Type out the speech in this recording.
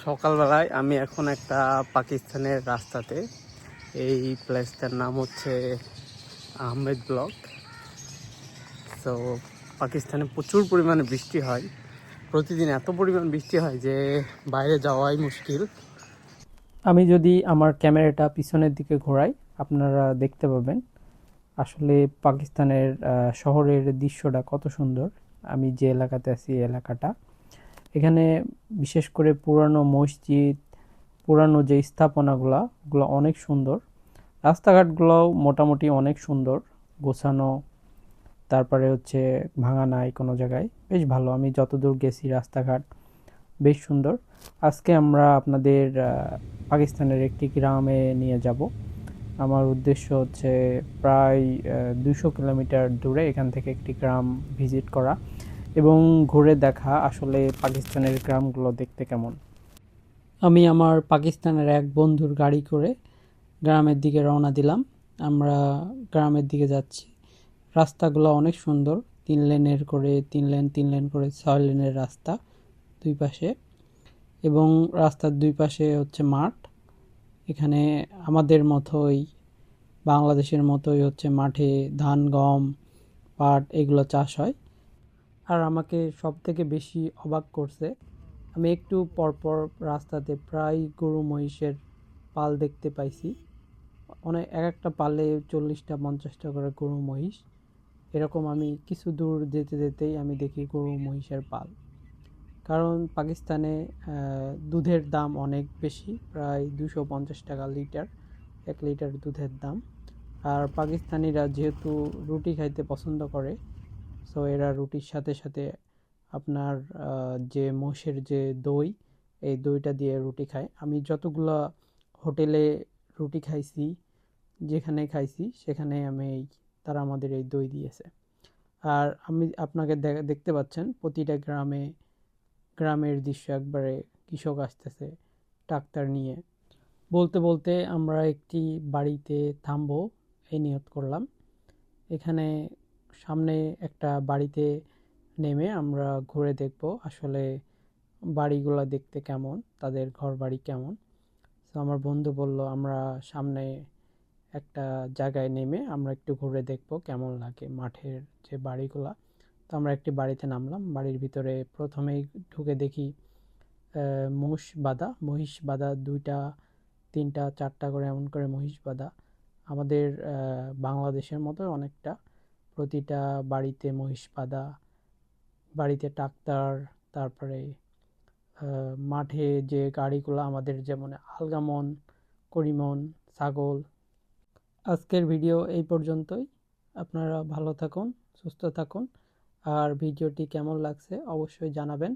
সকালবেলায় আমি এখন একটা পাকিস্তানের রাস্তাতে। এই প্লেসটার নাম হচ্ছে আহমেদ ব্লক। তো পাকিস্তানে প্রচুর পরিমাণে বৃষ্টি হয়, প্রতিদিন এত পরিমাণ বৃষ্টি হয় যে বাইরে যাওয়াই মুশকিল। আমি যদি আমার ক্যামেরাটা পিছনের দিকে ঘোরাই আপনারা দেখতে পাবেন আসলে পাকিস্তানের শহরের দৃশ্যটা কত সুন্দর। আমি যে এলাকাতে আছি এই এলাকাটা, এখানে বিশেষ করে পুরানো মসজিদ, পুরানো যে স্থাপনাগুলো ওগুলো অনেক সুন্দর। রাস্তাঘাটগুলোও মোটামুটি অনেক সুন্দর, গোছানো। তারপরে হচ্ছে ভাঙা নাই কোনো জায়গায়, বেশ ভালো। আমি যতদূর গেছি রাস্তাঘাট বেশ সুন্দর। আজকে আমরা আপনাদের পাকিস্তানের একটি গ্রামে নিয়ে যাব। আমার উদ্দেশ্য হচ্ছে প্রায় 200 কিলোমিটার দূরে এখান থেকে একটি গ্রাম ভিজিট করা এবং ঘুরে দেখা আসলে পাকিস্তানের গ্রামগুলো দেখতে কেমন। আমি আমার পাকিস্তানের এক বন্ধুর গাড়ি করে গ্রামের দিকে রওনা দিলাম। আমরা গ্রামের দিকে যাচ্ছি। রাস্তাগুলো অনেক সুন্দর, 3 লেনের করে 3 লেন করে 6 লেনের রাস্তা দুই পাশে, এবং রাস্তার দুই পাশে হচ্ছে মাঠ। এখানে আমাদের মতোই, বাংলাদেশের মতোই হচ্ছে মাঠে ধান, গম, পাট এগুলো চাষ হয়। আর আমাকে সব থেকে বেশি অবাক করছে, আমি একটু পরপর রাস্তাতে প্রায় গরু মহিষের পাল দেখতে পাইছি। অনেক, এক একটা পালে 40টা 50টা করে গরু মহিষ। এরকম আমি কিছু দূর যেতে যেতেই আমি দেখি গরু মহিষের পাল। কারণ পাকিস্তানে দুধের দাম অনেক বেশি, প্রায় 250 টাকা লিটার, 1 লিটার দুধের দাম। আর পাকিস্তানিরা যেহেতু রুটি খাইতে পছন্দ করে, সো এরা রুটির সাথে সাথে আপনার যে মোষের যে দই, এই দইটা দিয়ে রুটি খায়। আমি যতগুলো হোটেলে রুটি খাইছি, যেখানে খাইছি সেখানে তারা আমাদের এই দই দিয়েছে। আর আমি আপনাকে দেখতে পাচ্ছেন প্রতিটা গ্রামের দৃশ্য, একবারে কৃষক আসতেছে ট্রাক্টর নিয়ে। বলতে বলতে আমরা একটি বাড়িতে থামবো এই নিয়ত করলাম। এখানে সামনে একটা বাড়িতে নেমে আমরা ঘুরে দেখব আসলে বাড়িগুলো দেখতে কেমন, তাদের ঘর বাড়ি কেমন। তো আমার বন্ধু বলল আমরা সামনে একটা জায়গায় নেমে আমরা একটু ঘুরে দেখব কেমন লাগে মাঠের যে বাড়িগুলা। তো আমরা একটি বাড়িতে নামলাম। বাড়ির ভিতরে প্রথমেই ঢুকে দেখি মহিষ বাঁধা 2টা 3টা 4টা করে এমন করে মহিষ বাঁধা। আমাদের বাংলাদেশের মতো অনেকটা, প্রতিটা বাড়িতে মহিষ বাঁধা, বাড়িতে ট্রাক্টর। তারপরে মাঠে যে গাড়িগুলো আমাদের যেমন আলগামন, করিমন, ছাগল। আজকের ভিডিও এই পর্যন্তই। আপনারা ভালো থাকুন, সুস্থ থাকুন। আর ভিডিওটি কেমন লাগছে অবশ্যই জানাবেন।